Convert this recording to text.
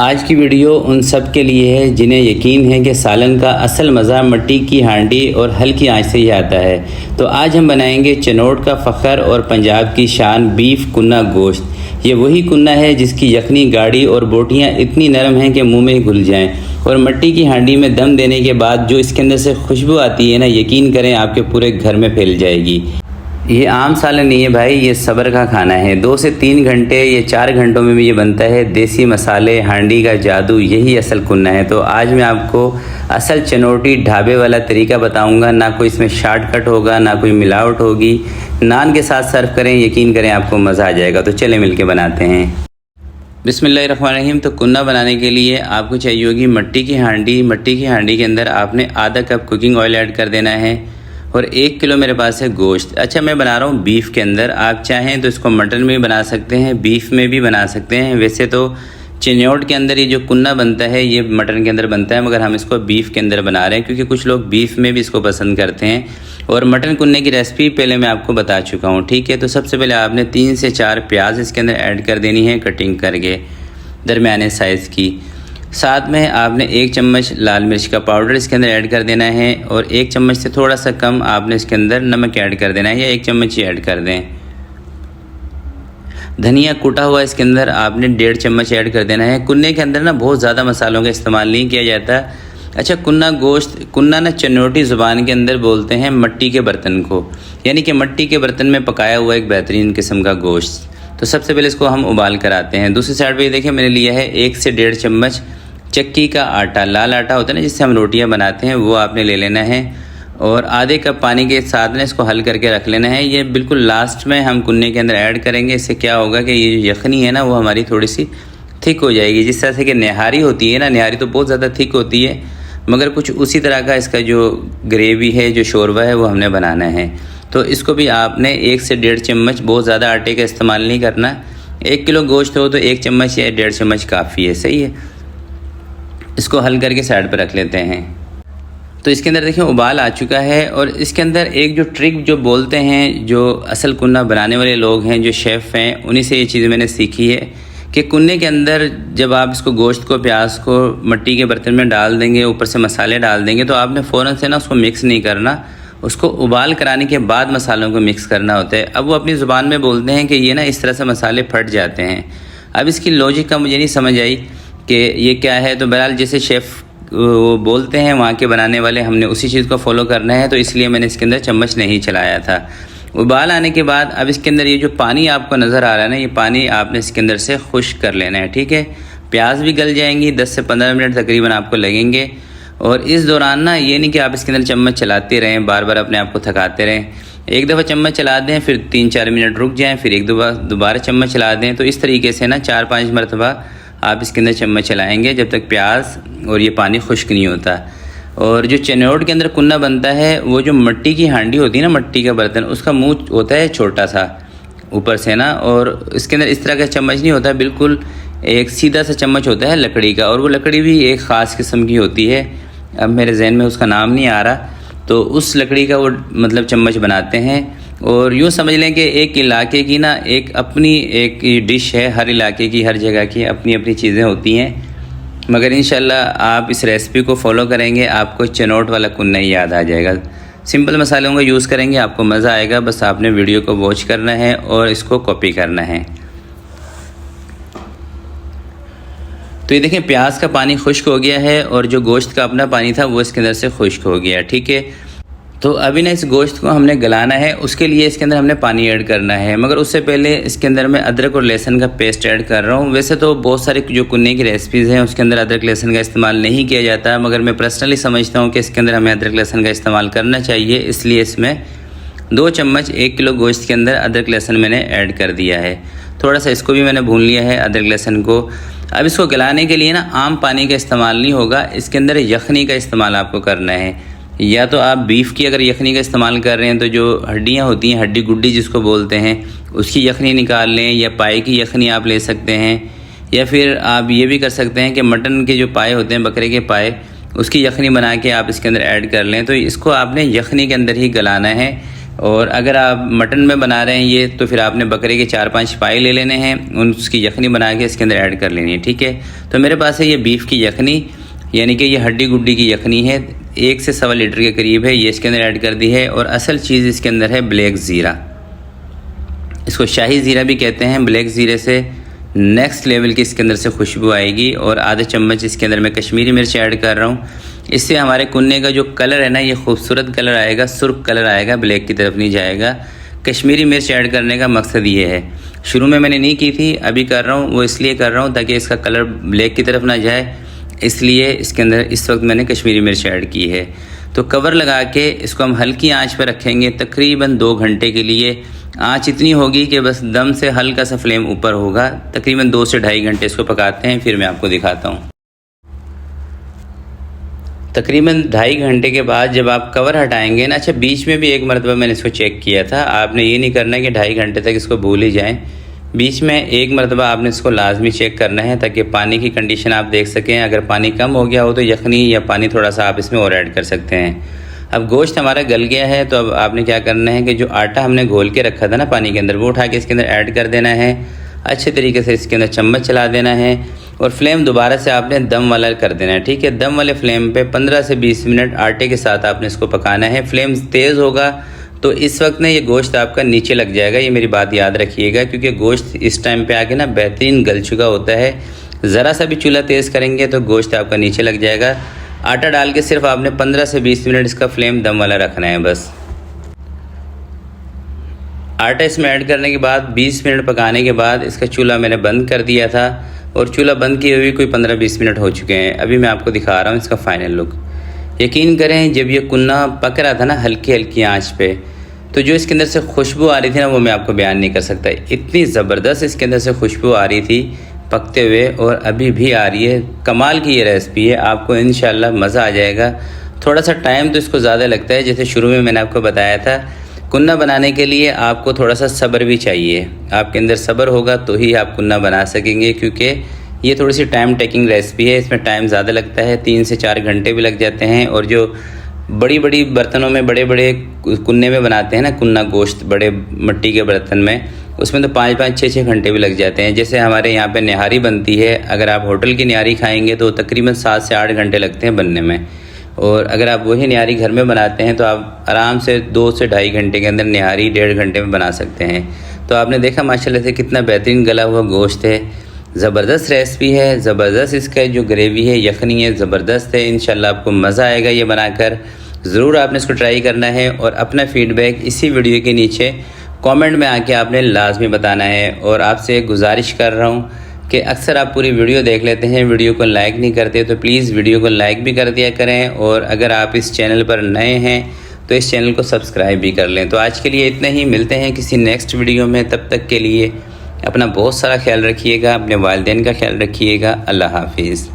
आज की वीडियो उन सब के लिए है जिन्हें यकीन है कि सालन का असल मज़ा मिट्टी की हांडी और हल्की आंच से ही आता है। तो आज हम बनाएंगे चनोट का फ़ख्र और पंजाब की शान बीफ कुन्ना गोश्त। ये वही कुन्ना है जिसकी यखनी गाढ़ी और बोटियाँ इतनी नरम हैं कि मुंह में घुल जाएं, और मिट्टी की हांडी में दम देने के बाद जो इसके अंदर से खुशबू आती है ना, यकीन करें आपके पूरे घर में फैल जाएगी। ये आम सालन नहीं है भाई, ये सब्र का खाना है। 2 से 3 घंटे या 4 घंटों में भी ये बनता है। देसी मसाले, हांडी का जादू, यही असल कुन्ना है। तो आज मैं आपको असल चनोटी ढाबे वाला तरीका बताऊंगा। ना कोई इसमें शॉर्टकट होगा, ना कोई मिलावट होगी। नान के साथ सर्व करें, यकीन करें आपको मज़ा आ जाएगा। तो चले मिल के बनाते हैं। बिस्मिल्लाहिर्रहमानिर्रहीम। तो कुन्ना बनाने के लिए आपको चाहिए होगी मिट्टी की हांडी। मिट्टी की हांडी के अंदर आपने आधा कप कुकिंग ऑयल ऐड कर देना है, और 1 किलो मेरे पास है गोश्त। अच्छा, मैं बना रहा हूँ बीफ के अंदर। आप चाहें तो इसको मटन में भी बना सकते हैं, बीफ में भी बना सकते हैं। वैसे तो चिन्योट के अंदर ये जो कुन्ना बनता है ये मटन के अंदर बनता है, मगर हम इसको बीफ के अंदर बना रहे हैं क्योंकि कुछ लोग बीफ में भी इसको पसंद करते हैं। और मटन कुन्ने की रेसिपी पहले मैं आपको बता चुका हूँ, ठीक है। तो सबसे पहले आपने 3 से 4 प्याज इसके अंदर ऐड कर देनी है, कटिंग करके दरमियाने साइज़ की। साथ में आपने 1 चम्मच लाल मिर्च का पाउडर इसके अंदर ऐड कर देना है, और 1 चम्मच से थोड़ा सा कम आपने इसके अंदर नमक ऐड कर देना है, या 1 चम्मच ही ऐड कर दें। धनिया कूटा हुआ इसके अंदर आपने 1.5 चम्मच ऐड कर देना है। कुन्ने के अंदर ना बहुत ज़्यादा मसालों का इस्तेमाल नहीं किया जाता। अच्छा, कुन्ना गोश्त, कुन्ना ना चनोटी ज़ुबान के अंदर बोलते हैं मिट्टी के बर्तन को, यानी कि मिट्टी के बर्तन में पकाया हुआ एक बेहतरीन किस्म का गोश्त। तो सबसे पहले इसको हम उबाल कर आते हैं। दूसरी साइड पे देखिए मैंने लिया है 1 से 1.5 चम्मच चक्की का आटा। लाल आटा होता है ना जिससे हम रोटियां बनाते हैं, वो आपने ले लेना है, और आधे कप पानी के साथ ना इसको हल करके रख लेना है। ये बिल्कुल लास्ट में हम कुन्ने के अंदर ऐड करेंगे। इससे क्या होगा कि ये जो यखनी है ना वो हमारी थोड़ी सी थिक हो जाएगी। जिस तरह से कि निहारी होती है ना, निहारी तो बहुत ज़्यादा थिक होती है, मगर कुछ उसी तरह का इसका जो ग्रेवी है, जो शोरबा है, वो हमने बनाना है। तो इसको भी आपने 1 से 1.5 चम्मच, बहुत ज़्यादा आटे का इस्तेमाल नहीं करना। 1 किलो गोश्त हो तो 1 चम्मच या 1.5 चम्मच काफ़ी है, सही है। इसको हल करके साइड पर रख लेते हैं। तो इसके अंदर देखिए उबाल आ चुका है, और इसके अंदर एक जो ट्रिक जो बोलते हैं, जो असल कुन्ना बनाने वाले लोग हैं, जो शेफ़ हैं, उन्हीं से ये चीज़ मैंने सीखी है कि कुन्ने के अंदर जब आप इसको गोश्त को, प्याज को मिट्टी के बर्तन में डाल देंगे, ऊपर से मसाले डाल देंगे, तो आपने फ़ौरन से ना उसको मिक्स नहीं करना। उसको उबाल कराने के बाद मसालों को मिक्स करना होता है। अब वो अपनी ज़ुबान में बोलते हैं कि ये ना इस तरह से मसाले फट जाते हैं। अब इसकी लॉजिक का मुझे नहीं समझ आई कि ये क्या है। तो बहरहाल जैसे शेफ़ वो बोलते हैं वहाँ के बनाने वाले, हमने उसी चीज़ को फॉलो करना है, तो इसलिए मैंने इसके अंदर चम्मच नहीं चलाया था। उबाल आने के बाद अब इसके अंदर ये जो पानी आपको नज़र आ रहा है ना, ये पानी आपने इसके अंदर से खुश्क कर लेना है, ठीक है। प्याज भी गल जाएंगी, 10 से 15 मिनट तकरीबन आपको लगेंगे। और इस दौरान ना ये नहीं कि आप इसके अंदर चम्मच चलाते रहें, बार बार अपने आप को थकाते रहें। एक दफ़ा चम्मच चला दें, फिर 3-4 मिनट रुक जाएँ, फिर एक दोबारा चम्मच चला दें। तो इस तरीके से ना 4-5 मरतबा आप इसके अंदर चम्मच चलाएंगे जब तक प्याज और ये पानी खुश्क नहीं होता। और जो चनोट के अंदर कुन्ना बनता है, वो जो मिट्टी की हांडी होती है ना, मिट्टी का बर्तन, उसका मुंह होता है छोटा सा ऊपर से ना, और इसके अंदर इस तरह का चम्मच नहीं होता, बिल्कुल एक सीधा सा चम्मच होता है लकड़ी का, और वो लकड़ी भी एक ख़ास किस्म की होती है। अब मेरे जहन में उसका नाम नहीं आ रहा। तो उस लकड़ी का वो मतलब चम्मच बनाते हैं। और यूँ समझ लें कि एक इलाके की ना एक अपनी एक डिश है, हर इलाके की, हर जगह की अपनी अपनी चीज़ें होती हैं। मगर इंशाल्लाह आप इस रेसिपी को फॉलो करेंगे, आपको चनोट वाला कुन्ना ही याद आ जाएगा। सिंपल मसालों का यूज़ करेंगे, आपको मज़ा आएगा। बस आपने वीडियो को वॉच करना है और इसको कॉपी करना है। तो ये देखें प्याज का पानी खुश्क हो गया है, और जो गोश्त का अपना पानी था वो इसके अंदर से खुश्क हो गया, ठीक है। तो अभी ना इस गोश्त को हमने गलाना है, उसके लिए इसके अंदर हमने पानी ऐड करना है। मगर उससे पहले इसके अंदर मैं अदरक और लहसुन का पेस्ट ऐड कर रहा हूँ। वैसे तो बहुत सारे जो कुन्ने की रेसिपीज़ हैं उसके अंदर अदरक लहसुन का इस्तेमाल नहीं किया जाता, मगर मैं पर्सनली समझता हूँ कि इसके अंदर हमें अदरक लहसुन का इस्तेमाल करना चाहिए। इसलिए इसमें 2 चम्मच 1 किलो गोश्त के अंदर अदरक लहसुन मैंने ऐड कर दिया है। थोड़ा सा इसको भी मैंने भून लिया है, अदरक लहसुन को। अब इसको गलाने के लिए ना आम पानी का इस्तेमाल नहीं होगा, इसके अंदर यखनी का इस्तेमाल आपको करना है। या तो आप बीफ की अगर यखनी का इस्तेमाल कर रहे हैं तो जो हड्डियां होती हैं, हड्डी गुड्डी जिसको बोलते हैं, उसकी यखनी निकाल लें, या पाए की यखनी आप ले सकते हैं। या फिर आप ये भी कर सकते हैं कि मटन के जो पाए होते हैं, बकरे के पाए, उसकी यखनी बना के आप इसके अंदर ऐड कर लें। तो इसको आपने यखनी के अंदर ही गलाना है। और अगर आप मटन में बना रहे हैं ये, तो फिर आपने बकरे के 4-5 पाए ले लेने हैं, उसकी यखनी बना के इसके अंदर ऐड कर लेनी है, ठीक है। तो मेरे पास है ये बीफ की यखनी, यानी कि ये हड्डी गुड्डी की यखनी है, 1 से 1.25 लीटर के करीब है, ये इसके अंदर ऐड कर दी है। और असल चीज़ इसके अंदर है ब्लैक ज़ीरा, इसको शाही ज़ीरा भी कहते हैं। ब्लैक ज़ीरे से नेक्स्ट लेवल की इसके अंदर से खुशबू आएगी। और आधा चम्मच इसके अंदर मैं कश्मीरी मिर्च ऐड कर रहा हूँ, इससे हमारे कुन्ने का जो कलर है ना, ये खूबसूरत कलर आएगा, सुर्ख कलर आएगा, ब्लैक की तरफ नहीं जाएगा। कश्मीरी मिर्च ऐड करने का मकसद ये है, शुरू में मैंने नहीं की थी, अभी कर रहा हूँ, वो इसलिए कर रहा हूँ ताकि इसका कलर ब्लैक की तरफ ना जाए, इसलिए इसके अंदर इस वक्त मैंने कश्मीरी मिर्च ऐड की है। तो कवर लगा के इसको हम हल्की आंच पर रखेंगे तकरीबन 2 घंटे के लिए। आंच इतनी होगी कि बस दम से हल्का सा फ्लेम ऊपर होगा। तकरीबन 2 से 2.5 घंटे इसको पकाते हैं, फिर मैं आपको दिखाता हूँ। तकरीबन 2.5 घंटे के बाद जब आप कवर हटाएंगे ना, अच्छा बीच में भी एक मरतबा मैंने इसको चेक किया था, आपने ये नहीं करना कि 2.5 घंटे तक इसको भूल ही जाएँ। बीच में एक मरतबा आपने इसको लाजमी चेक करना है ताकि पानी की कंडीशन आप देख सकें। अगर पानी कम हो गया हो तो यखनी या पानी थोड़ा सा आप इसमें और ऐड कर सकते हैं। अब गोश्त हमारा गल गया है, तो अब आपने क्या करना है कि जो आटा हमने घोल के रखा था ना पानी के अंदर, वो उठा के इसके अंदर ऐड कर देना है। अच्छे तरीके से इसके अंदर चम्मच चला देना है और फ्लेम दोबारा से आपने दम वाला कर देना है, ठीक है। दम वाले फ्लेम पे 15 से 20 मिनट आटे के साथ आपने इसको पकाना है। फ्लेम तेज़ होगा तो इस वक्त ना ये गोश्त आपका नीचे लग जाएगा, ये मेरी बात याद रखिएगा, क्योंकि गोश्त इस टाइम पे आके ना बेहतरीन गल चुका होता है। ज़रा सा भी चूल्हा तेज़ करेंगे तो गोश्त आपका नीचे लग जाएगा। आटा डाल के सिर्फ आपने 15 से 20 मिनट इसका फ्लेम दम वाला रखना है बस। आटा इसमें ऐड करने के बाद 20 मिनट पकाने के बाद इसका चूल्हा मैंने बंद कर दिया था और चूल्हा बंद किए हुए कोई 15-20 मिनट हो चुके हैं। अभी मैं आपको दिखा रहा हूँ इसका फ़ाइनल लुक। यकीन करें जब ये कुन्ना पक रहा था ना हल्की हल्की आंच पे, तो जो इसके अंदर से खुशबू आ रही थी ना, वो मैं आपको बयान नहीं कर सकता। इतनी ज़बरदस्त इसके अंदर से खुशबू आ रही थी पकते हुए, और अभी भी आ रही है। कमाल की ये रेसिपी है, आपको इंशाल्लाह मज़ा आ जाएगा। थोड़ा सा टाइम तो इसको ज़्यादा लगता है, जैसे शुरू में मैंने आपको बताया था। कुन्ना बनाने के लिए आपको थोड़ा सा सब्र भी चाहिए, आपके अंदर सब्र होगा तो ही आप कुन्ना बना सकेंगे, क्योंकि ये थोड़ी सी टाइम टेकिंग रेसिपी है, इसमें टाइम ज़्यादा लगता है, 3 से 4 घंटे भी लग जाते हैं। और जो बड़ी बड़ी बर्तनों में बड़े बड़े कुन्ने में बनाते हैं ना कुन्ना गोश्त, बड़े मिट्टी के बर्तन में, उसमें तो 5-5, 6-6 घंटे भी लग जाते हैं। जैसे हमारे यहाँ पे निहारी बनती है, अगर आप होटल की निहारी खाएंगे तो तकरीबन 7 से 8 घंटे लगते हैं बनने में, और अगर आप वही निहारी घर में बनाते हैं तो आप आराम से 2 से 2.5 घंटे के अंदर निहारी 1.5 घंटे में बना सकते हैं। तो आपने देखा माशाल्लाह से कितना बेहतरीन गला हुआ गोश्त है। ज़बरदस्त रेसिपी है, ज़बरदस्त इसका जो ग्रेवी है, यखनी है, ज़बरदस्त है। इंशाल्लाह आपको मज़ा आएगा ये बनाकर। ज़रूर आपने इसको ट्राई करना है और अपना फ़ीडबैक इसी वीडियो के नीचे कमेंट में आके आपने लाजमी बताना है। और आपसे गुजारिश कर रहा हूँ कि अक्सर आप पूरी वीडियो देख लेते हैं, वीडियो को लाइक नहीं करते, तो प्लीज़ वीडियो को लाइक भी कर दिया करें। और अगर आप इस चैनल पर नए हैं तो इस चैनल को सब्सक्राइब भी कर लें। तो आज के लिए इतना ही, मिलते हैं किसी नेक्स्ट वीडियो में। तब तक के लिए अपना बहुत सारा ख्याल रखिएगा, अपने वालिदैन का ख्याल रखिएगा। अल्लाह हाफिज़।